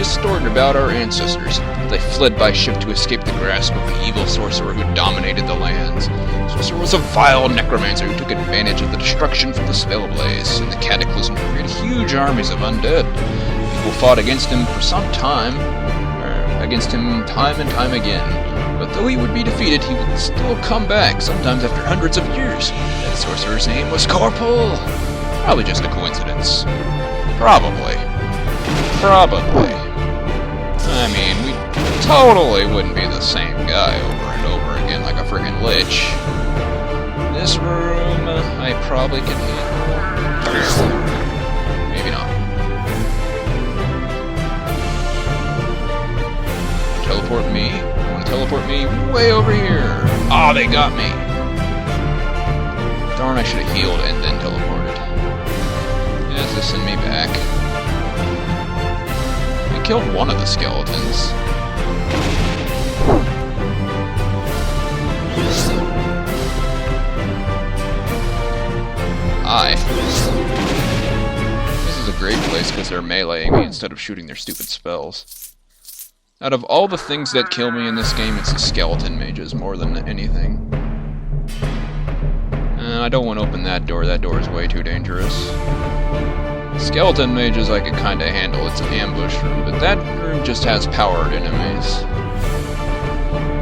distorted about our ancestors. They fled by ship to escape the grasp of the evil sorcerer who dominated the lands. The sorcerer was a vile necromancer who took advantage of the destruction from the spell blaze and the cataclysm to create huge armies of undead. People fought against him for some time, time and time again. But though he would be defeated, he would still come back, sometimes after hundreds of years. That sorcerer's name was Corporal. Probably just a coincidence. Probably. I mean, we totally wouldn't be the same guy over and over again like a friggin' lich. This room, I probably can handle. Maybe not. Teleport me. Teleport me way over here. Ah, they got me. Darn, I should have healed and then teleported. Yes, this send me back. I killed one of the skeletons. Hi. This is a great place because they're meleeing me instead of shooting their stupid spells. Out of all the things that kill me in this game, it's the skeleton mages more than anything. I don't want to open that door. That door is way too dangerous. Skeleton mages I could kinda handle. It's an ambush room, but that room just has powered enemies.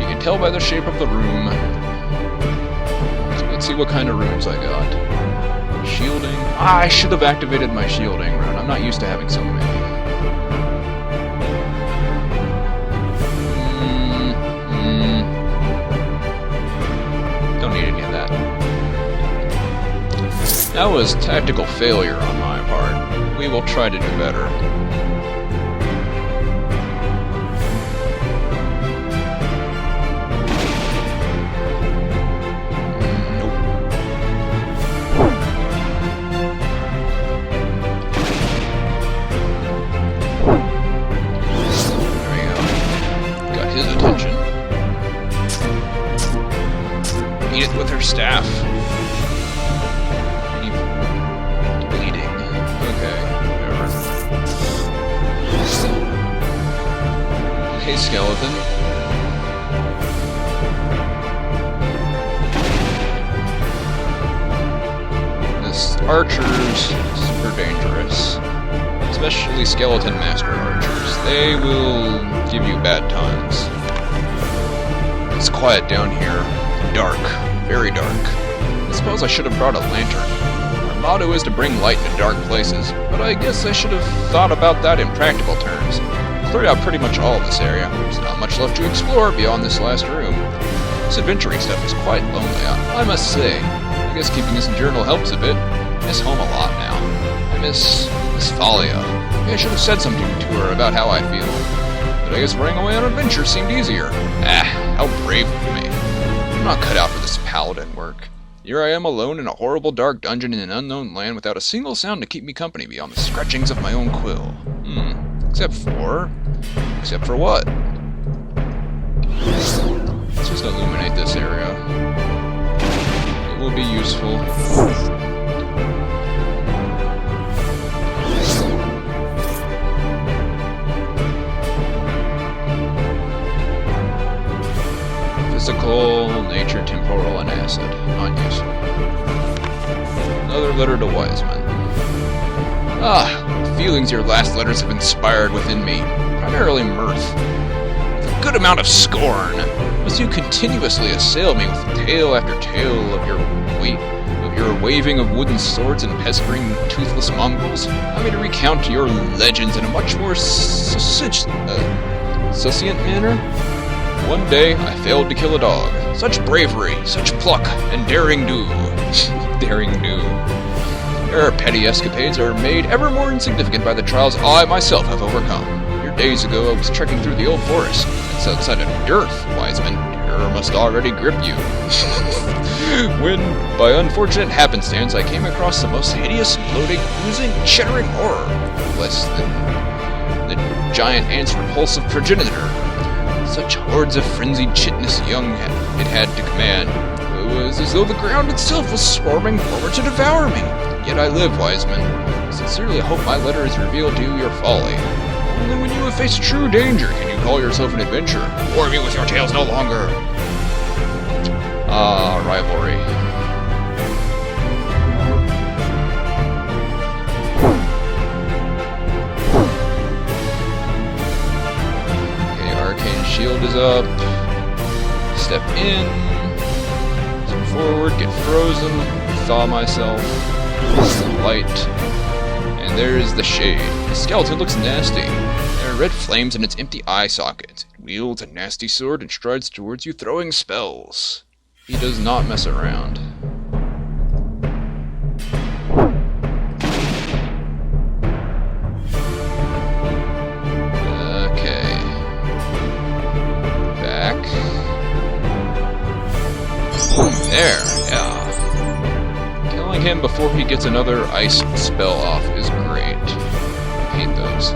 You can tell by the shape of the room. So let's see what kind of rooms I got. Shielding. I should have activated my shielding rune. I'm not used to having so many. Don't need any of that. That was tactical failure on my part. We will try to do better. Nope. There we go. Got his attention. Beat it with her staff. Hey, skeleton. This archer's super dangerous. Especially skeleton master archers. They will give you bad times. It's quiet down here. Dark. Very dark. I suppose I should have brought a lantern. Our motto is to bring light into dark places, but I guess I should have thought about that in practical terms. Cleared out pretty much all of this area. There's not much left to explore beyond this last room. This adventuring stuff is quite lonely, I must say. I guess keeping this in journal helps a bit. I miss home a lot now. I miss Thalia. Maybe I should have said something to her about how I feel. But I guess running away on adventure seemed easier. How brave of me. I'm not cut out for this paladin work. Here I am alone in a horrible dark dungeon in an unknown land without a single sound to keep me company beyond the scratchings of my own quill. Except for what? Let's just illuminate this area. It will be useful. Physical, nature, temporal, and acid. Not useful. Another letter to Wiseman. What feelings your last letters have inspired within me. Primarily mirth. With a good amount of scorn. As you continuously assail me with tale after tale of your waving of wooden swords and pestering toothless mongrels, allow me to recount your legends in a much more succinct manner. One day, I failed to kill a dog. Such bravery, such pluck, and daring do. Your petty escapades are made ever more insignificant by the trials I myself have overcome. Days ago, I was trekking through the old forest. It's outside of Dearth, Wiseman. Terror must already grip you. When, by unfortunate happenstance, I came across the most hideous, bloating, oozing, chittering horror. Less than the giant ant's repulsive progenitor. Such hordes of frenzied chitinous young it had to command. It was as though the ground itself was swarming forward to devour me. Yet I live, Wiseman. I sincerely hope my letter has revealed to you your folly. Only when you have faced true danger can you call yourself an adventurer. Bore me with your tales no longer. Ah, rivalry. Okay, arcane shield is up. Step in. Step forward, get frozen. Thaw myself. Light. And there's the shade. The skeleton looks nasty. There are red flames in its empty eye sockets. It wields a nasty sword and strides towards you, throwing spells. He does not mess around. Okay. Back. There, yeah. Killing him before he gets another ice spell off is great. I hate those.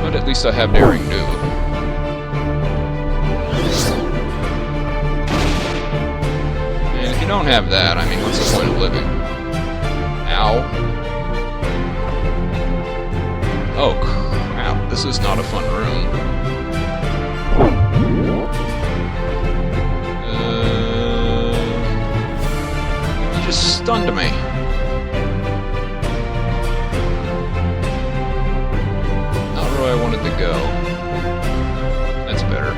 But at least I have daring do. And if you don't have that, I mean, what's the point of living? Ow. Oh, crap. This is not a fun room. Stunned me. Not where I wanted to go. That's better.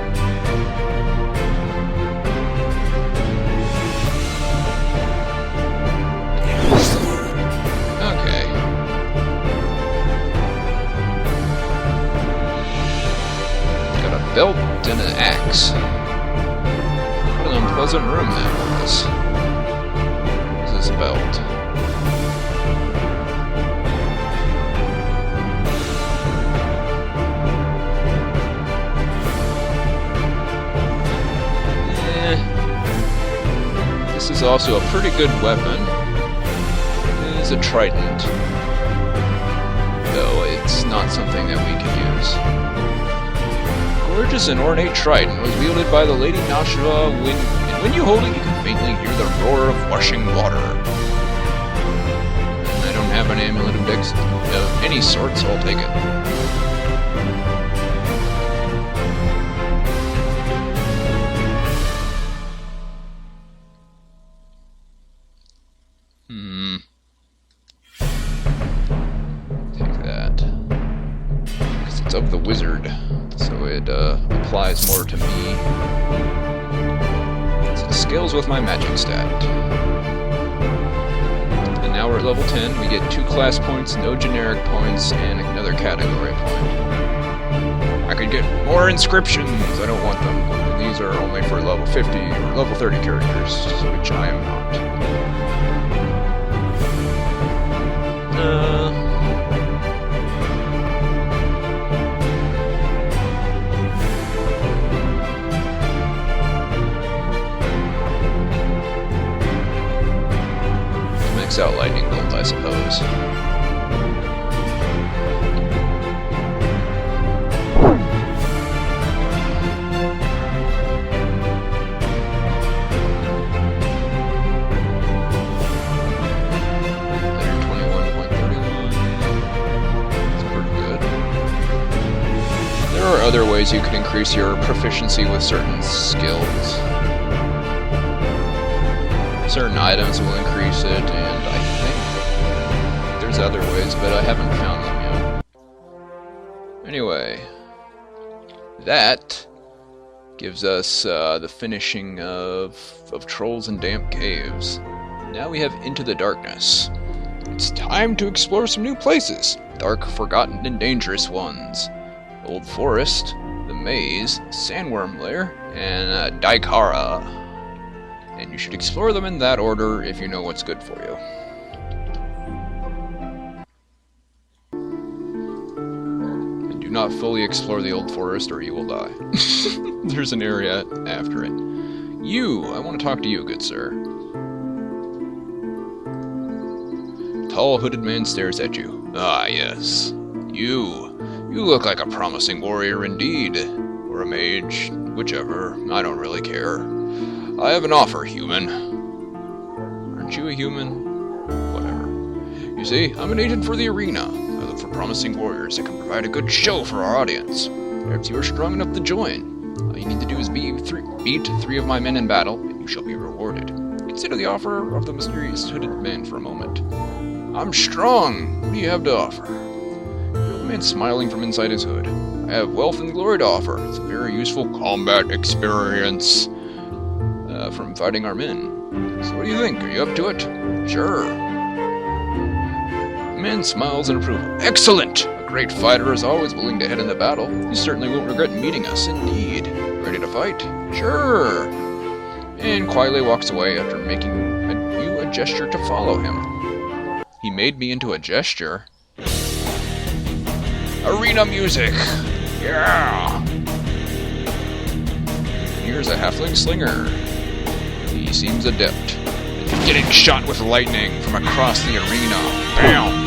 Okay. Got a belt and an axe. What an unpleasant room that was. Belt. This is also a pretty good weapon. It is a trident, though it's not something that we can use. Gorgeous and ornate trident was wielded by the Lady Nashua when you hold it, you can faintly hear the roar of washing water. I don't have an amulet of dex of any sort, so I'll take it. Take that. Because it's of the wizard, so it applies more to me. Scales with my magic stat. And now we're at level 10. We get 2 class points, no generic points, and another category point. I could get more inscriptions. I don't want them. These are only for level 50 or level 30 characters, which I am not. Out lightning bolt, I suppose. There are other ways you can increase your proficiency with certain skills. Certain items will increase it, and I think there's other ways, but I haven't found them yet. Anyway, that gives us the finishing of Trolls and Damp Caves. Now we have Into the Darkness. It's time to explore some new places. Dark, forgotten, and dangerous ones. Old Forest, the Maze, Sandworm Lair, and Daikara. And you should explore them in that order if you know what's good for you. And do not fully explore the Old Forest or you will die. There's an area after it. I want to talk to you, good sir. Tall hooded man stares at you. Ah, yes. You look like a promising warrior indeed. Or a mage, whichever, I don't really care. I have an offer, human. Aren't you a human? Whatever. You see, I'm an agent for the arena. I look for promising warriors that can provide a good show for our audience. Perhaps you are strong enough to join. All you need to do is beat 3 of my men in battle, and you shall be rewarded. Consider the offer of the mysterious hooded man for a moment. I'm strong. What do you have to offer? The old man smiling from inside his hood. I have wealth and glory to offer. It's a very useful combat experience from fighting our men. So what do you think? Are you up to it? Sure. The man smiles in approval. Excellent! A great fighter is always willing to head into battle. You certainly won't regret meeting us, indeed. Ready to fight? Sure! And quietly walks away after making you a gesture to follow him. He made me into a gesture. Arena music! Yeah! Here's a halfling slinger. He seems adept. Getting shot with lightning from across the arena. Bam!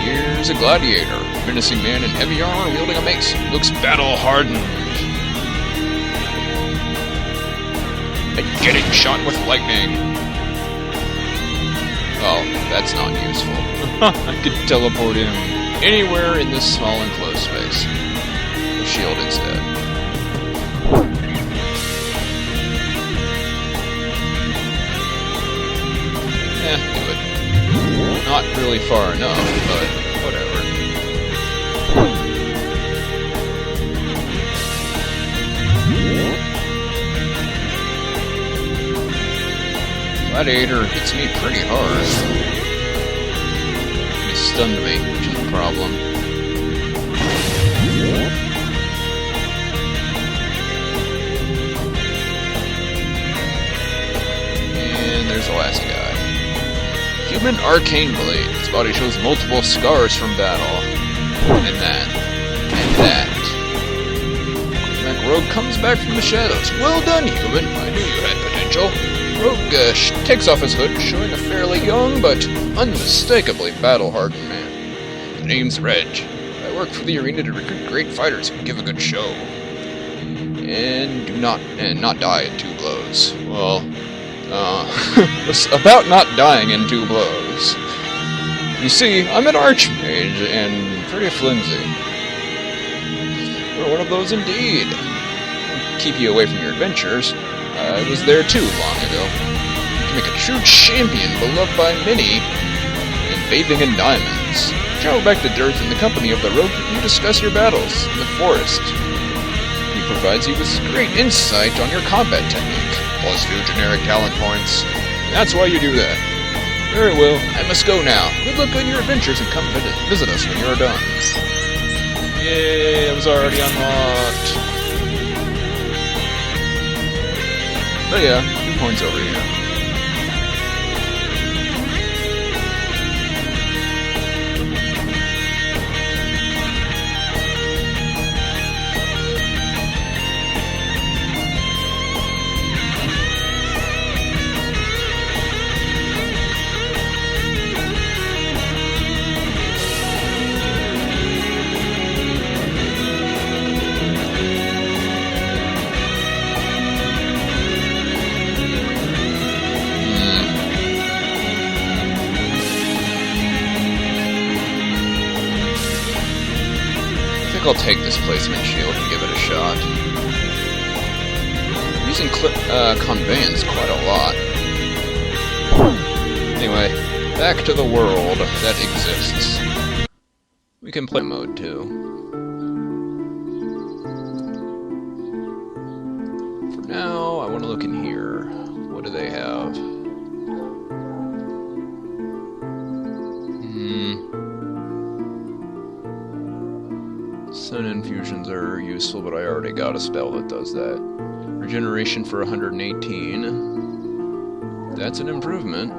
Here's a gladiator. Menacing man in heavy armor wielding a mace. Looks battle-hardened. And getting shot with lightning. Oh, that's not useful. I could teleport him anywhere in this small enclosed space. A shield instead. Do it. Not really far enough, but whatever. Gladiator hits me pretty hard. He stunned me, which is a problem. And there's the last guy. Human arcane blade. Its body shows multiple scars from battle. And that. And that. That rogue comes back from the shadows. Well done, human. I knew you had potential. Rogue takes off his hood, showing a fairly young but unmistakably battle-hardened man. The name's Reg. I work for the arena to recruit great fighters who give a good show. And not die in 2 blows. Well, about not dying in 2 blows. You see, I'm an archmage and pretty flimsy. You're one of those indeed. Keep you away from your adventures. I was there too long ago. You can make a true champion beloved by many and bathing in diamonds. Travel back to Dirth in the company of the rogue and you discuss your battles in the forest. He provides you with great insight on your combat technique, plus 2 generic talent points. That's why you do that. Very well, I must go now. Good luck on your adventures and come visit us when you're done. Yay, it was already unlocked. But yeah, 2 points over here. I'll take this placement shield and give it a shot. I'm using conveyance quite a lot. Anyway, back to the world that exists. We can play mode too. For now, I want to look in here. What do they have? Sun infusions are useful, but I already got a spell that does that. Regeneration for 118. That's an improvement.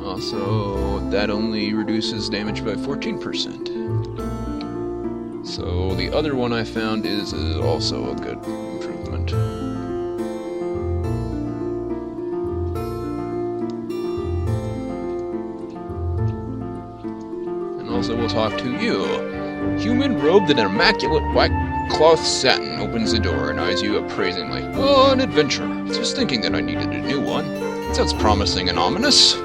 Also, that only reduces damage by 14%. So the other one I found is also a good improvement. also will talk to you. Human robed in immaculate white cloth satin opens the door and eyes you appraisingly. Oh, an adventure. Just thinking that I needed a new one. It sounds promising and ominous.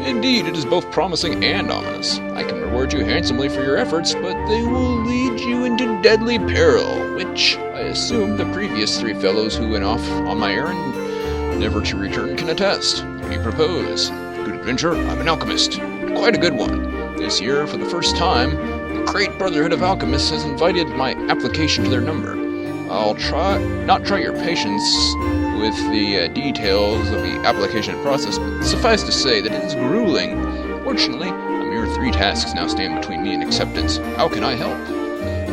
Indeed, it is both promising and ominous. I can reward you handsomely for your efforts, but they will lead you into deadly peril, which I assume the previous 3 fellows who went off on my errand, never to return, can attest. What do you propose? Good adventure? I'm an alchemist. Quite a good one. This year, for the first time, the Great Brotherhood of Alchemists has invited my application to their number. I'll not try your patience with the details of the application process, but suffice to say that it is grueling. Fortunately, a mere 3 tasks now stand between me and acceptance. How can I help?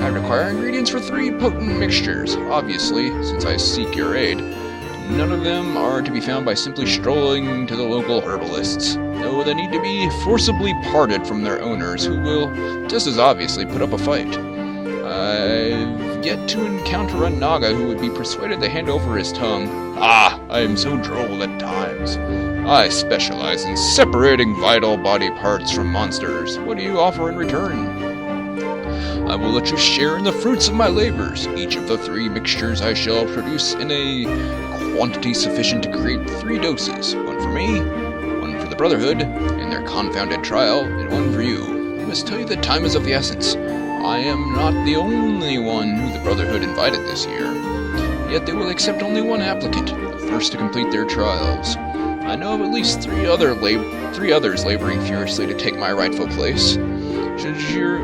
I require ingredients for 3 potent mixtures. Obviously, since I seek your aid, none of them are to be found by simply strolling to the local herbalists. No, they need to be forcibly parted from their owners, who will, just as obviously, put up a fight. I've yet to encounter a Naga who would be persuaded to hand over his tongue. Ah, I am so droll at times. I specialize in separating vital body parts from monsters. What do you offer in return? I will let you share in the fruits of my labors. Each of the 3 mixtures I shall produce in a quantity sufficient to create 3 doses. 1 for me, 1 for the Brotherhood, in their confounded trial, and 1 for you. I must tell you that time is of the essence. I am not the only one who the Brotherhood invited this year. Yet they will accept only 1 applicant, the first to complete their trials. I know of at least 3 others laboring furiously to take my rightful place. Should your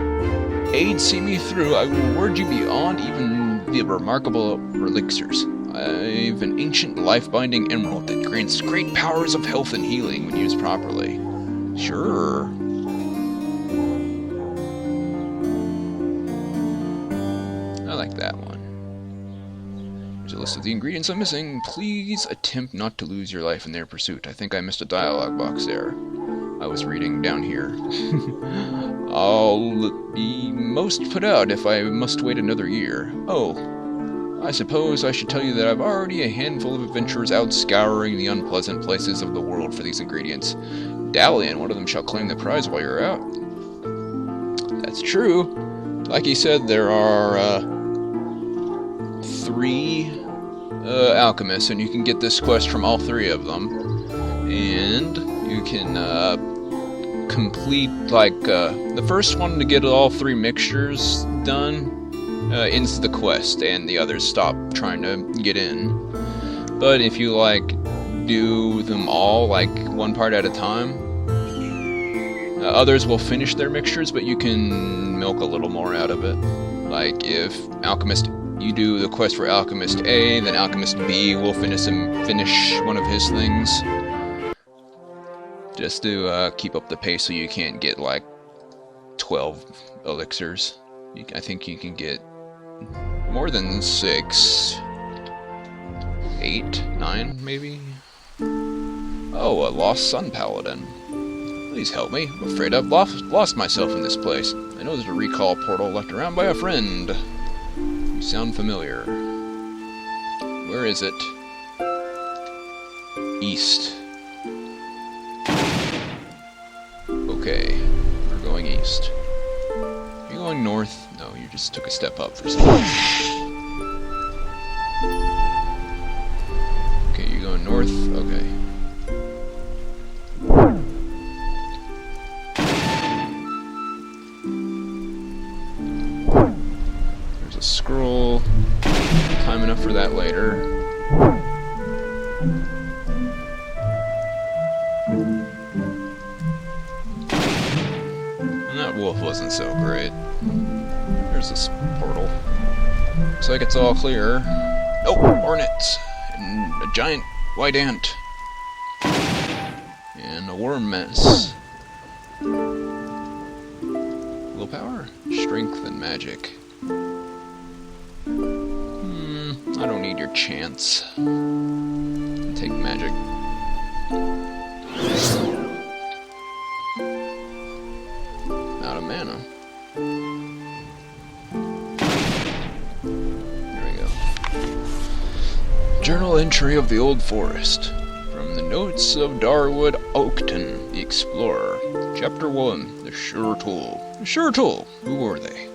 aid see me through, I will reward you beyond even the remarkable elixirs. I've an ancient life-binding emerald that grants great powers of health and healing when used properly. Sure. I like that one. Here's a list of the ingredients I'm missing. Please attempt not to lose your life in their pursuit. I think I missed a dialogue box there. I was reading down here. I'll be most put out if I must wait another year. Oh, I suppose I should tell you that I've already a handful of adventurers out scouring the unpleasant places of the world for these ingredients. Dally and one of them shall claim the prize while you're out. That's true. Like he said, there are 3 alchemists, and you can get this quest from all 3 of them. And you can complete, the first one to get all 3 mixtures done ends the quest, and the others stop trying to get in. But if you, do them all, one part at a time, others will finish their mixtures, but you can milk a little more out of it. If you do the quest for Alchemist A, then Alchemist B will finish one of his things. Just to keep up the pace so you can't get 12 elixirs. I think you can get more than 6. 8, 9 maybe? Oh, a lost sun paladin. Please help me. I'm afraid I've lost myself in this place. I know there's a recall portal left around by a friend. You sound familiar. Where is it? East. Okay, we're going east. Are you going north? No, you just took a step up for some reason. Okay, you're going north? Okay. There's a scroll. Time enough for that later. That wolf wasn't so great. There's this portal. Looks like it's all clear. Oh, hornets! And a giant white ant. And a worm mess. Willpower? Strength and magic. I don't need your chance. Take magic. Out of mana. There we go. Journal entry of the Old Forest. From the notes of Darwood Oakton, the Explorer. Chapter 1, The Sure Tool. The Sure Tool. Who were they?